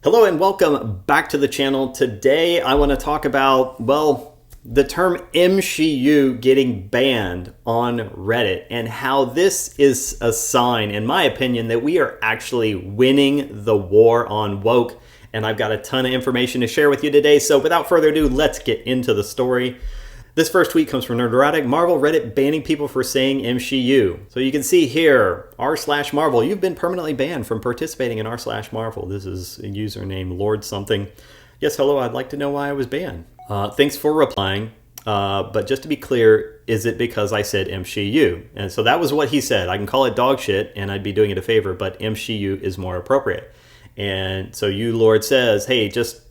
Hello and welcome back to the channel. Today I want to talk about, well, the term MCU getting banned on Reddit and how this is a sign, in my opinion, that we are actually winning the war on woke. And I've got a ton of information to share with you today. So without further ado, let's get into the story. This first tweet comes from Nerdrotic. Marvel Reddit banning people for saying MCU. So you can see here, r/Marvel. You've been permanently banned from participating in r/Marvel. This is a username Lord something. Yes, hello, I'd like to know why I was banned. Thanks for replying. But just to be clear, is it because I said MCU? And so that was what he said. I can call it dog shit and I'd be doing it a favor, but MCU is more appropriate. And so you, Lord, says, hey, just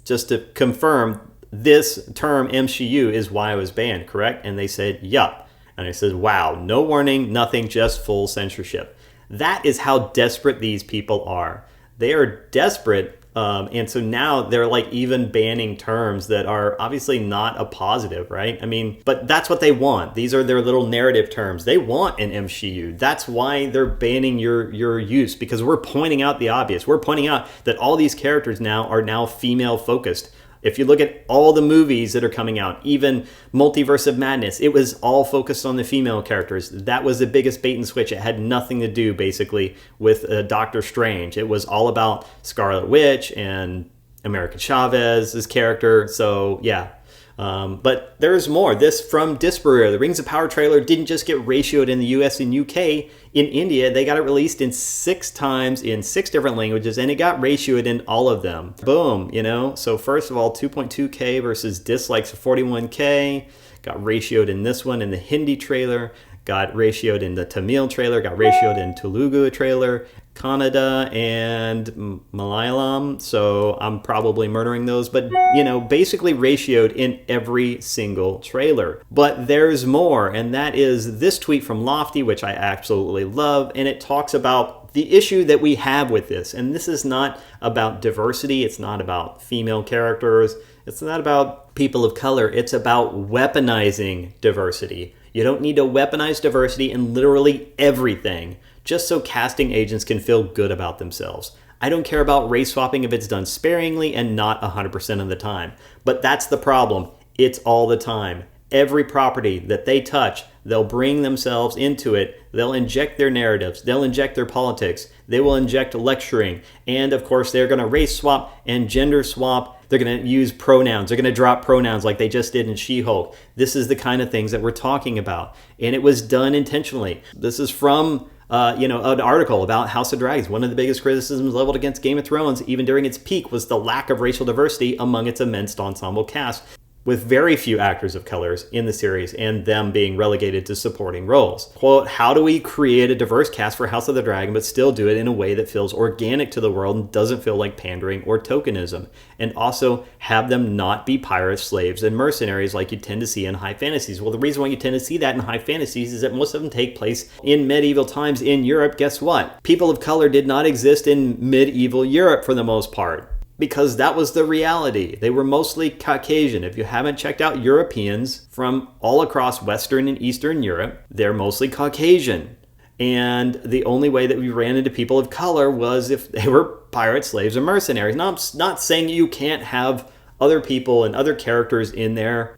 to confirm, this term MCU is why I was banned, correct? And they said, yup. And I said, wow, no warning, nothing, just full censorship. That is how desperate these people are. They are desperate. And so now they're like even banning terms that are obviously not a positive, right? I mean, but that's what they want. These are their little narrative terms. They want an MCU. That's why they're banning your use, because we're pointing out the obvious. We're pointing out that all these characters now are now female focused. If you look at all the movies that are coming out, even Multiverse of Madness, it was all focused on the female characters. That was the biggest bait and switch. It had nothing to do, basically, with Doctor Strange. It was all about Scarlet Witch and America Chavez's character. So, yeah. But there's more. This from Disparu. The Rings of Power trailer didn't just get ratioed in the US and UK. In India, they got it released in 6 times in 6 different languages, and it got ratioed in all of them. Boom, you know? So first of all, 2.2K versus dislikes of 41K. Got ratioed in this one in the Hindi trailer. Got ratioed in the Tamil trailer. Got ratioed in Telugu trailer. Kannada and Malayalam, so I'm probably murdering those, but you know, basically ratioed in every single trailer. But there's more, and that is this tweet from Lofty, which I absolutely love, and it talks about the issue that we have with this. And this is not about diversity, it's not about female characters, it's not about people of color, it's about weaponizing diversity. You don't need to weaponize diversity in literally everything, just so casting agents can feel good about themselves. I don't care about race swapping if it's done sparingly and not 100% of the time. But that's the problem. It's all the time. Every property that they touch, they'll bring themselves into it. They'll inject their narratives. They'll inject their politics. They will inject lecturing. And of course, they're going to race swap and gender swap. They're going to use pronouns. They're going to drop pronouns like they just did in She-Hulk. This is the kind of things that we're talking about. And it was done intentionally. This is from an article about House of Dragons. One of the biggest criticisms leveled against Game of Thrones, even during its peak, was the lack of racial diversity among its immense ensemble cast, with very few actors of colors in the series and them being relegated to supporting roles. Quote, how do we create a diverse cast for House of the Dragon but still do it in a way that feels organic to the world and doesn't feel like pandering or tokenism? And also have them not be pirates, slaves, and mercenaries like you tend to see in high fantasies. Well, the reason why you tend to see that in high fantasies is that most of them take place in medieval times in Europe. Guess what? People of color did not exist in medieval Europe for the most part, because that was the reality. They were mostly Caucasian. If you haven't checked out Europeans from all across Western and Eastern Europe, they're mostly Caucasian. And the only way that we ran into people of color was if they were pirates, slaves, or mercenaries. Now, I'm not saying you can't have other people and other characters in there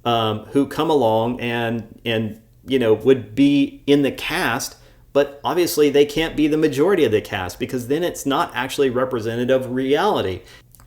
who come along and would be in the cast, but obviously they can't be the majority of the cast, because then it's not actually representative of reality.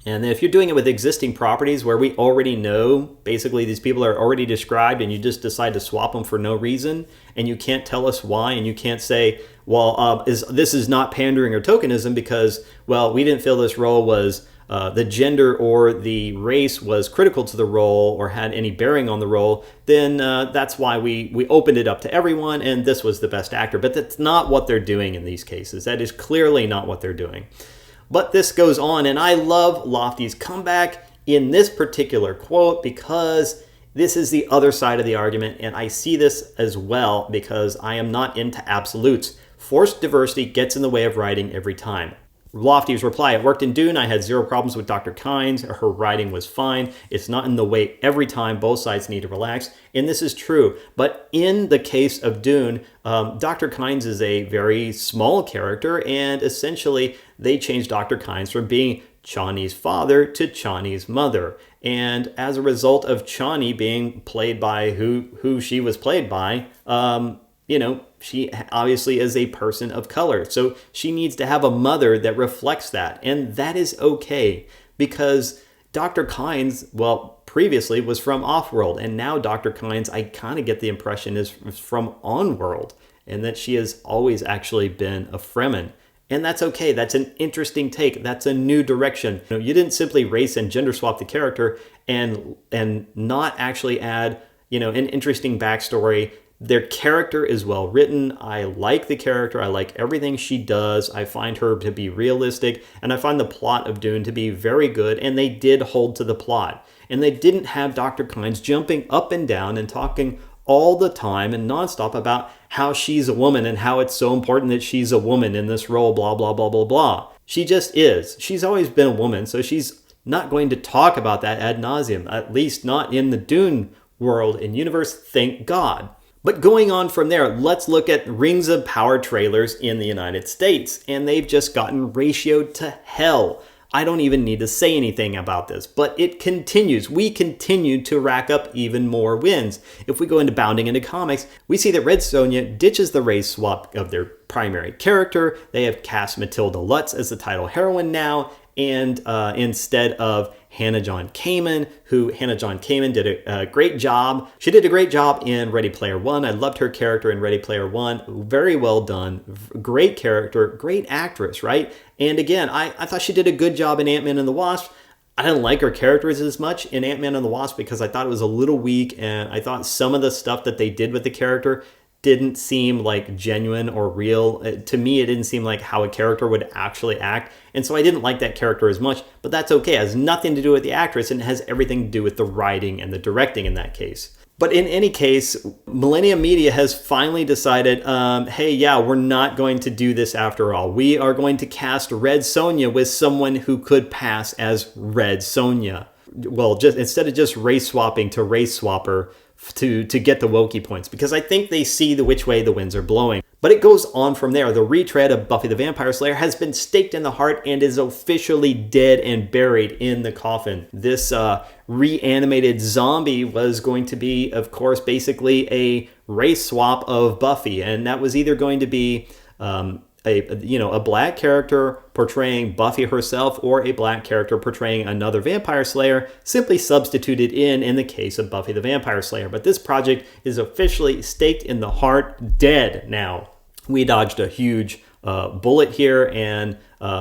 And if you're doing it with existing properties where we already know basically these people are already described and you just decide to swap them for no reason and you can't tell us why, and you can't say, well, this is not pandering or tokenism because, well, we didn't feel this role was the gender or the race was critical to the role or had any bearing on the role, then that's why we opened it up to everyone and this was the best actor. But that's not what they're doing in these cases. That is clearly not what they're doing. But this goes on, and I love Lofty's comeback in this particular quote because this is the other side of the argument, and I see this as well because I am not into absolutes. Forced diversity gets in the way of writing every time. Lofty's reply, it worked in Dune. I had 0 problems with Dr. Kynes. Her writing was fine. It's not in the way every time. Both sides need to relax. And this is true. But in the case of Dune, Dr. Kynes is a very small character. And essentially, they changed Dr. Kynes from being Chani's father to Chani's mother. And as a result of Chani being played by who she was played by, she obviously is a person of color. So she needs to have a mother that reflects that. And that is okay, because Dr. Kynes, previously was from Offworld, and now Dr. Kynes, I kind of get the impression, is from Onworld, and that she has always actually been a Fremen. And that's okay. That's an interesting take. That's a new direction. You didn't simply race and gender swap the character and not actually add, an interesting backstory. Their character is well written. I like the character. I like everything she does. I find her to be realistic, and I find the plot of Dune to be very good, and they did hold to the plot. And they didn't have Dr. Kynes jumping up and down and talking all the time and nonstop about how she's a woman and how it's so important that she's a woman in this role, blah, blah, blah, blah, blah. She just is. She's always been a woman, so she's not going to talk about that ad nauseum, at least not in the Dune world and universe, thank God. But going on from there, let's look at Rings of Power trailers in the United States, and they've just gotten ratioed to hell. I don't even need to say anything about this, but it continues. We continue to rack up even more wins. If we go into bounding into comics, we see that Red Sonja ditches the race swap of their primary character. They have cast Matilda Lutz as the title heroine now, and instead of Hannah John Kamen, Hannah John Kamen did a great job. She did a great job in Ready Player One. I loved her character in Ready Player One. Very well done. Great character, great actress, right? And again, I thought she did a good job in Ant-Man and the Wasp. I didn't like her characters as much in Ant-Man and the Wasp because I thought it was a little weak, and I thought some of the stuff that they did with the character didn't seem like genuine or real. To me, it didn't seem like how a character would actually act. And so I didn't like that character as much, but that's okay. It has nothing to do with the actress, and it has everything to do with the writing and the directing in that case. But in any case, Millennium Media has finally decided, hey, yeah, we're not going to do this after all. We are going to cast Red Sonja with someone who could pass as Red Sonja. Well, just instead of just race swapping to race swapper, to get the Wokey points, because I think they see which way the winds are blowing. But it goes on from there. The retread of Buffy the Vampire Slayer has been staked in the heart and is officially dead and buried in the coffin. This reanimated zombie was going to be, of course, basically a race swap of Buffy, and that was either going to be a black character portraying Buffy herself or a black character portraying another vampire slayer, simply substituted in the case of Buffy the Vampire Slayer. But this project is officially staked in the heart, dead now. We dodged a huge bullet here, and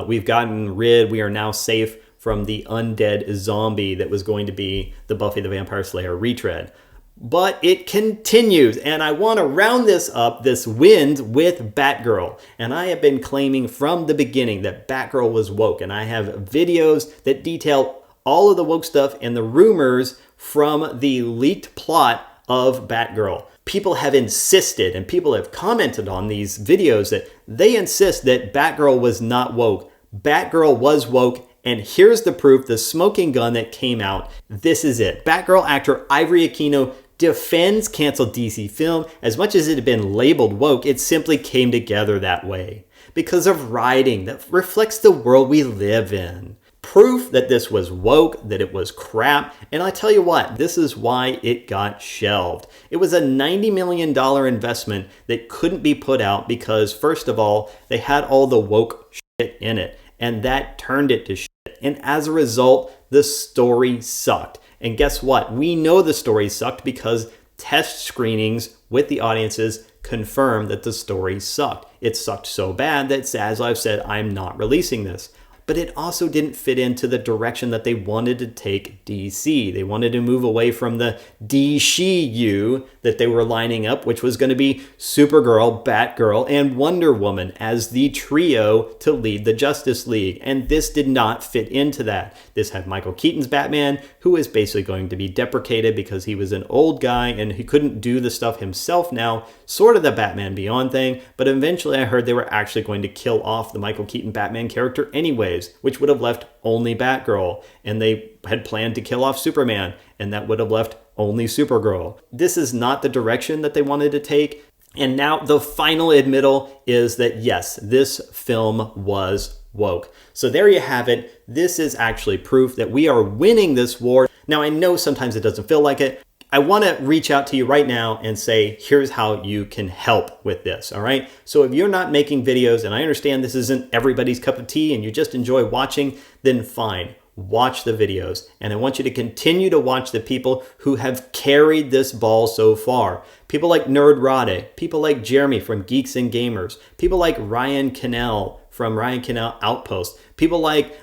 we are now safe from the undead zombie that was going to be the Buffy the Vampire Slayer retread. But it continues, and I want to round this wind with Batgirl. And I have been claiming from the beginning that Batgirl was woke, and I have videos that detail all of the woke stuff and the rumors from the leaked plot of Batgirl. People have insisted, and people have commented on these videos, that they insist that Batgirl was not woke. Batgirl was woke. And here's the proof, the smoking gun that came out. This is it. Batgirl actor Ivory Aquino defends canceled DC film. As much as it had been labeled woke, it simply came together that way because of writing that reflects the world we live in. Proof that this was woke, that it was crap. And I tell you what, this is why it got shelved. It was a $90 million investment that couldn't be put out because, first of all, they had all the woke shit in it, and that turned it to shit. And as a result, the story sucked. And guess what? We know the story sucked because test screenings with the audiences confirmed that the story sucked. It sucked so bad that, as I've said, I'm not releasing this. But it also didn't fit into the direction that they wanted to take DC. They wanted to move away from the DCU that they were lining up, which was going to be Supergirl, Batgirl, and Wonder Woman as the trio to lead the Justice League. And this did not fit into that. This had Michael Keaton's Batman, who is basically going to be deprecated because he was an old guy and he couldn't do the stuff himself now, sort of the Batman Beyond thing. But eventually I heard they were actually going to kill off the Michael Keaton Batman character anyway, which would have left only Batgirl, and they had planned to kill off Superman, and that would have left only Supergirl. This is not the direction that they wanted to take, and now the final admittal is that yes, this film was woke. So there you have it. This is actually proof that we are winning this war. Now, I know sometimes it doesn't feel like it. I want to reach out to you right now and say, here's how you can help with this, all right? So if you're not making videos, and I understand this isn't everybody's cup of tea and you just enjoy watching, then fine. Watch the videos. And I want you to continue to watch the people who have carried this ball so far. People like Nerd Rade, people like Jeremy from Geeks and Gamers, people like Ryan Cannell from Ryan Cannell Outpost, people like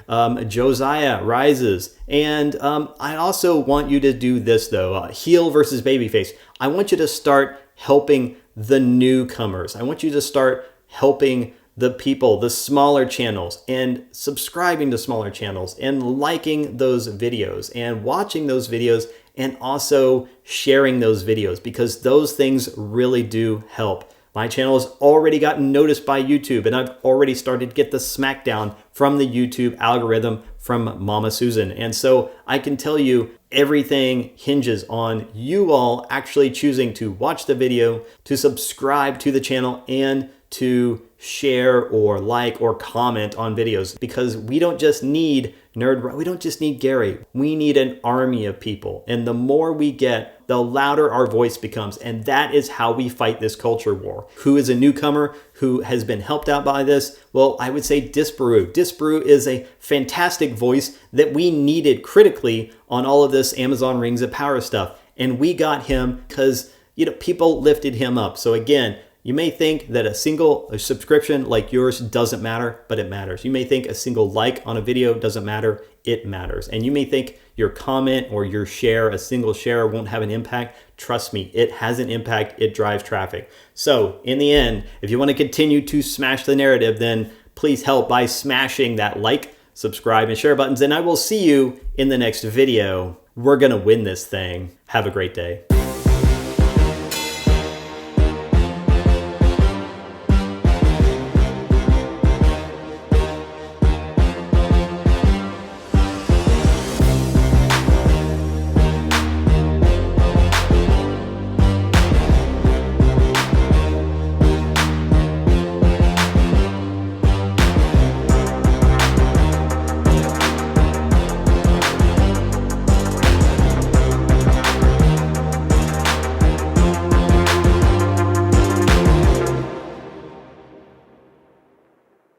Josiah Rises. And I also want you to do this though, heel versus babyface. I want you to start helping the newcomers. I want you to start helping the people, the smaller channels, and subscribing to smaller channels and liking those videos and watching those videos and also sharing those videos, because those things really do help. My channel has already gotten noticed by YouTube, and I've already started to get the smackdown from the YouTube algorithm from Mama Susan. And so I can tell you everything hinges on you all actually choosing to watch the video, to subscribe to the channel, and to share or like or comment on videos, because we don't just need we don't just need Gary. We need an army of people. And the more we get, the louder our voice becomes. And that is how we fight this culture war. Who is a newcomer who has been helped out by this? Well, I would say Disparu. Disparu is a fantastic voice that we needed critically on all of this Amazon Rings of Power stuff. And we got him because, people lifted him up. So again, you may think that a subscription like yours doesn't matter, but it matters. You may think a single like on a video doesn't matter, it matters. And you may think your comment or your share, a single share, won't have an impact. Trust me, it has an impact. It drives traffic. So in the end, if you want to continue to smash the narrative, then please help by smashing that like, subscribe, and share buttons. And I will see you in the next video. We're going to win this thing. Have a great day.